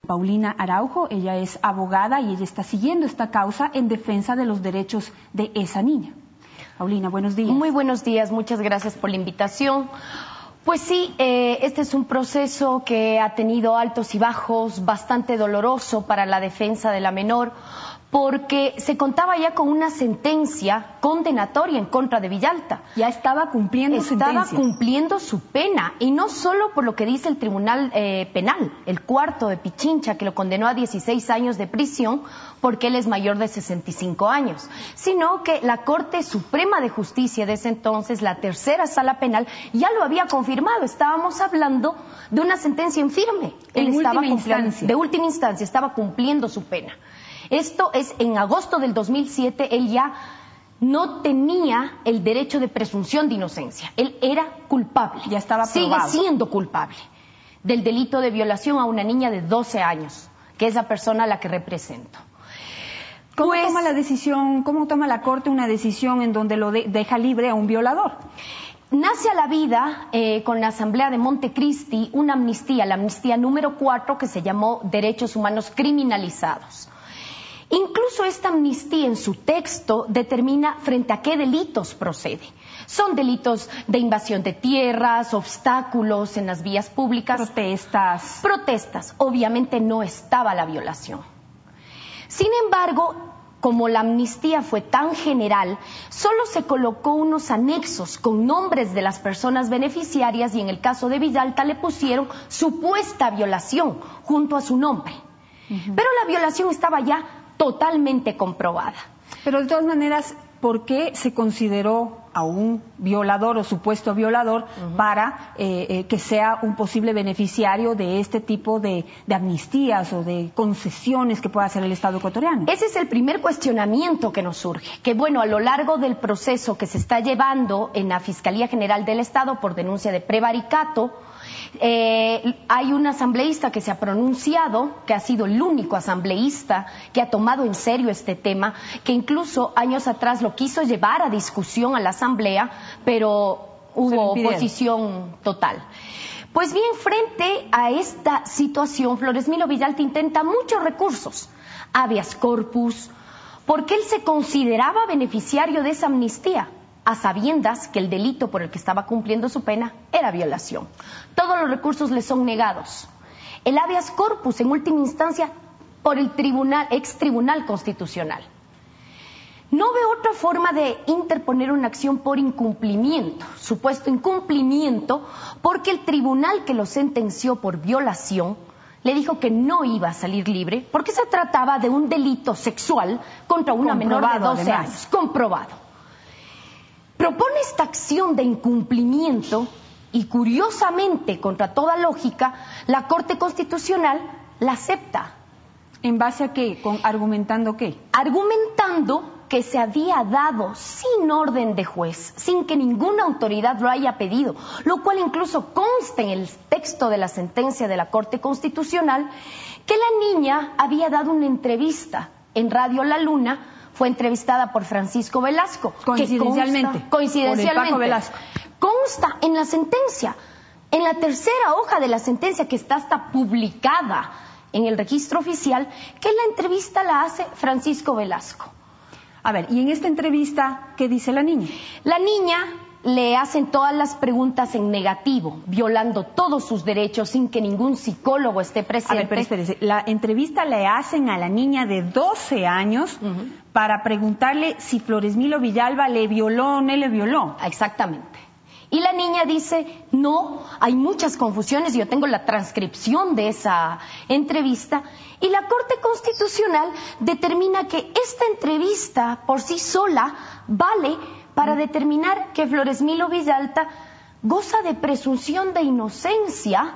Paulina Araujo, ella es abogada y ella está siguiendo esta causa en defensa de los derechos de esa niña. Paulina, buenos días. Muy buenos días, muchas gracias por la invitación. Pues sí, este es un proceso que ha tenido altos y bajos, bastante doloroso para la defensa de la menor, porque se contaba ya con una sentencia condenatoria en contra de Villalta. Ya estaba cumpliendo su pena, y no solo por lo que dice el Tribunal Penal, el cuarto de Pichincha, que lo condenó a 16 años de prisión porque él es mayor de 65 años, sino que la Corte Suprema de Justicia de ese entonces, la tercera sala penal, ya lo había confirmado. Estábamos hablando de una sentencia en firme. De última instancia, estaba cumpliendo su pena. Esto es en agosto del 2007, él ya no tenía el derecho de presunción de inocencia. Él era culpable. Ya estaba probado. Sigue siendo culpable del delito de violación a una niña de 12 años, que es la persona a la que represento. ¿Cómo toma la Corte una decisión en donde lo deja libre a un violador? Nace a la vida con la Asamblea de Montecristi una amnistía, la amnistía número 4, que se llamó Derechos Humanos Criminalizados. Incluso esta amnistía en su texto determina frente a qué delitos procede. Son delitos de invasión de tierras, obstáculos en las vías públicas. Protestas. Obviamente no estaba la violación. Sin embargo, como la amnistía fue tan general, solo se colocó unos anexos con nombres de las personas beneficiarias y en el caso de Villalta le pusieron supuesta violación junto a su nombre. Pero la violación estaba ya totalmente comprobada. Pero de todas maneras, ¿por qué se consideró a un violador o supuesto violador para que sea un posible beneficiario de este tipo de amnistías o de concesiones que pueda hacer el Estado ecuatoriano? Ese es el primer cuestionamiento que nos surge, que bueno, a lo largo del proceso que se está llevando en la Fiscalía General del Estado por denuncia de prevaricato, hay un asambleísta que se ha pronunciado, que ha sido el único asambleísta que ha tomado en serio este tema, que incluso años atrás lo quiso llevar a discusión a la asamblea, pero hubo oposición total. Pues bien, frente a esta situación, Flores Milo Villalta intenta muchos recursos, habeas corpus, porque él se consideraba beneficiario de esa amnistía, a sabiendas que el delito por el que estaba cumpliendo su pena era violación. Todos los recursos le son negados. El habeas corpus, en última instancia, por el ex tribunal constitucional. No ve otra forma de interponer una acción por incumplimiento, supuesto incumplimiento, porque el tribunal que lo sentenció por violación le dijo que no iba a salir libre, porque se trataba de un delito sexual contra una menor de 12 años, comprobado. Propone esta acción de incumplimiento y, curiosamente, contra toda lógica, la Corte Constitucional la acepta. ¿En base a qué? ¿Argumentando qué? Argumentando que se había dado sin orden de juez, sin que ninguna autoridad lo haya pedido, lo cual incluso consta en el texto de la sentencia de la Corte Constitucional, que la niña había dado una entrevista en Radio La Luna. Fue entrevistada por Francisco Velasco. Coincidencialmente. Por el Paco Velasco. Consta en la sentencia, en la tercera hoja de la sentencia que está hasta publicada en el registro oficial, que la entrevista la hace Francisco Velasco. A ver, ¿y en esta entrevista qué dice la niña? La niña le hacen todas las preguntas en negativo, violando todos sus derechos sin que ningún psicólogo esté presente. A ver, pero espérese, la entrevista le hacen a la niña de 12 años para preguntarle si Flores Milo Villalba le violó o no le violó. Exactamente. Y la niña dice, no, hay muchas confusiones, yo tengo la transcripción de esa entrevista, y la Corte Constitucional determina que esta entrevista por sí sola vale para determinar que Flores Milo Villalta goza de presunción de inocencia,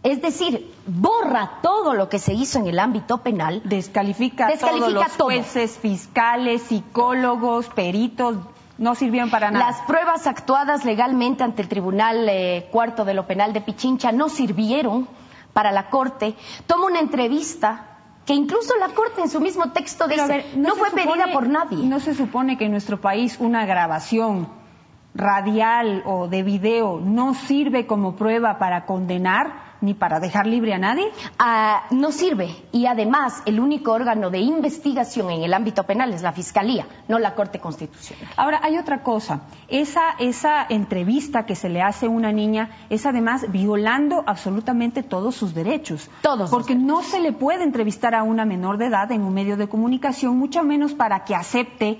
es decir, borra todo lo que se hizo en el ámbito penal. Descalifica todos los jueces, fiscales, psicólogos, peritos, no sirvieron para nada. Las pruebas actuadas legalmente ante el Tribunal Cuarto de lo Penal de Pichincha no sirvieron para la Corte. Toma una entrevista que incluso la Corte en su mismo texto dice, no fue pedida por nadie. ¿No se supone que en nuestro país una grabación radial o de video no sirve como prueba para condenar? ni para dejar libre a nadie. No sirve. Y además, el único órgano de investigación en el ámbito penal es la Fiscalía, no la Corte Constitucional. Ahora, hay otra cosa. Esa entrevista que se le hace a una niña es además violando absolutamente todos sus derechos. Todos. Porque no se le puede entrevistar a una menor de edad en un medio de comunicación, mucho menos para que acepte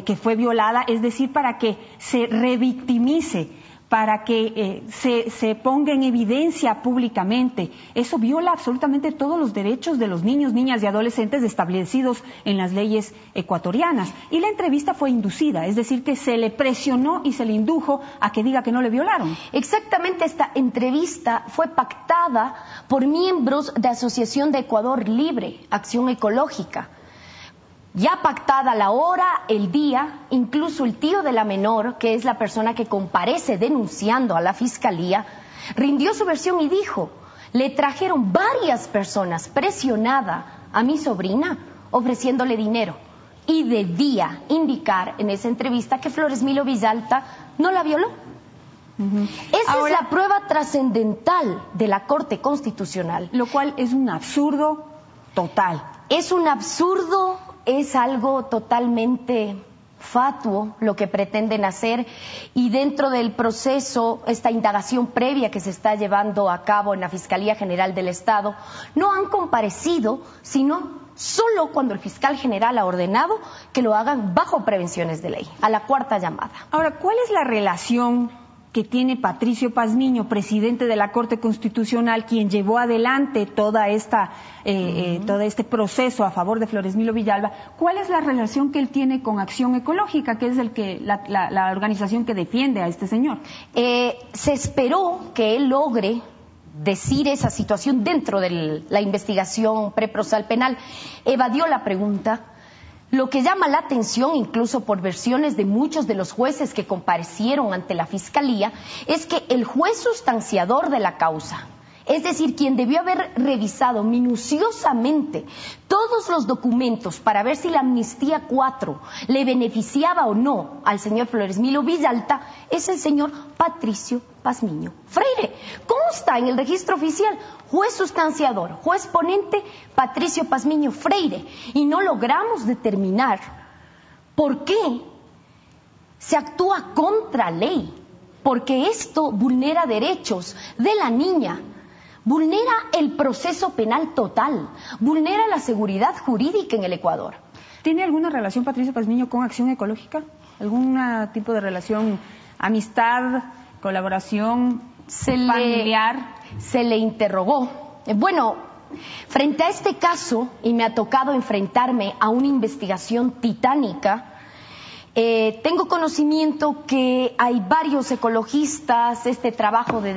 que fue violada, es decir, para que se revictimice, para que se ponga en evidencia públicamente. Eso viola absolutamente todos los derechos de los niños, niñas y adolescentes establecidos en las leyes ecuatorianas. Y la entrevista fue inducida, es decir, que se le presionó y se le indujo a que diga que no le violaron. Exactamente, esta entrevista fue pactada por miembros de Asociación de Ecuador Libre, Acción Ecológica. Ya pactada la hora, el día, incluso el tío de la menor, que es la persona que comparece denunciando a la Fiscalía, rindió su versión y dijo: le trajeron varias personas presionada a mi sobrina ofreciéndole dinero, y debía indicar en esa entrevista que Flores Milo Villalta no la violó. Esa es la prueba trascendental de la Corte Constitucional. Lo cual es un absurdo total. Es un absurdo. Es algo totalmente fatuo lo que pretenden hacer, y dentro del proceso, esta indagación previa que se está llevando a cabo en la Fiscalía General del Estado, no han comparecido, sino solo cuando el fiscal general ha ordenado que lo hagan bajo prevenciones de ley, a la cuarta llamada. Ahora, ¿cuál es la relación que tiene Patricio Pazmiño, presidente de la Corte Constitucional, quien llevó adelante todo este proceso a favor de Flores Milo Villalba? ¿Cuál es la relación que él tiene con Acción Ecológica, que es la organización que defiende a este señor? Se esperó que él logre decir esa situación dentro de la investigación preprocesal penal. Evadió la pregunta. Lo que llama la atención, incluso por versiones de muchos de los jueces que comparecieron ante la Fiscalía, es que el juez sustanciador de la causa, es decir, quien debió haber revisado minuciosamente todos los documentos para ver si la amnistía 4 le beneficiaba o no al señor Flores Milo Villalta, es el señor Patricio Pazmiño Freire. Consta en el registro oficial: juez sustanciador, juez ponente, Patricio Pazmiño Freire. Y no logramos determinar por qué se actúa contra ley, porque esto vulnera derechos de la niña, vulnera el proceso penal total, vulnera la seguridad jurídica en el Ecuador. ¿Tiene alguna relación Patricio Pazmiño con Acción Ecológica? ¿Algún tipo de relación, amistad, colaboración familiar? Se le interrogó. Bueno, frente a este caso, y me ha tocado enfrentarme a una investigación titánica, tengo conocimiento que hay varios ecologistas, este trabajo de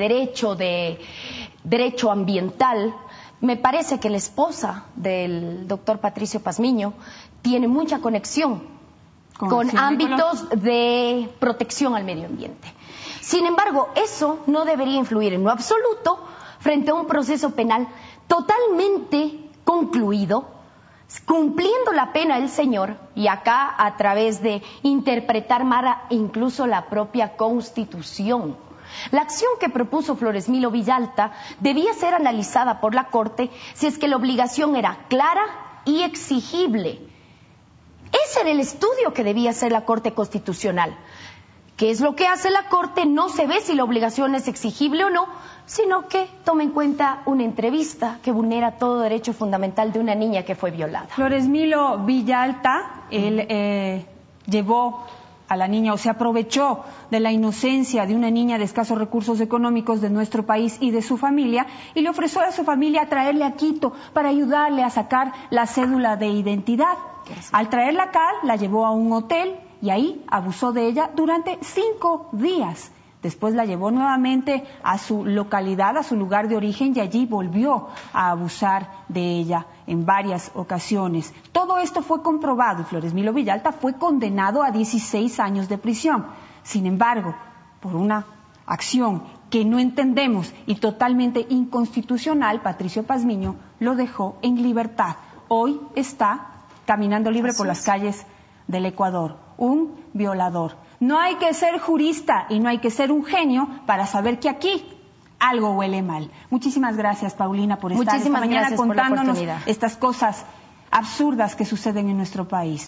derecho ambiental. Me parece que la esposa del doctor Patricio Pazmiño tiene mucha conexión con ámbitos de protección al medio ambiente. Sin embargo, eso no debería influir en lo absoluto frente a un proceso penal totalmente concluido, cumpliendo la pena el señor, y acá a través de interpretar mal incluso la propia Constitución. La acción que propuso Flores Milo Villalta debía ser analizada por la Corte si es que la obligación era clara y exigible. Ese era el estudio que debía hacer la Corte Constitucional. ¿Qué es lo que hace la Corte? No se ve si la obligación es exigible o no, sino que toma en cuenta una entrevista que vulnera todo derecho fundamental de una niña que fue violada. Flores Milo Villalta, él llevó a la niña, o se aprovechó de la inocencia de una niña de escasos recursos económicos de nuestro país y de su familia, y le ofreció a su familia traerle a Quito para ayudarle a sacar la cédula de identidad. Al traerla acá, la llevó a un hotel y ahí abusó de ella durante 5 días. Después la llevó nuevamente a su localidad, a su lugar de origen, y allí volvió a abusar de ella en varias ocasiones. Todo esto fue comprobado y Flores Milo Villalta fue condenado a 16 años de prisión. Sin embargo, por una acción que no entendemos y totalmente inconstitucional, Patricio Pazmiño lo dejó en libertad. Hoy está caminando libre por las calles del Ecuador. Un violador. No hay que ser jurista y no hay que ser un genio para saber que aquí algo huele mal. Muchísimas gracias, Paulina, por estar esta mañana contándonos estas cosas absurdas que suceden en nuestro país.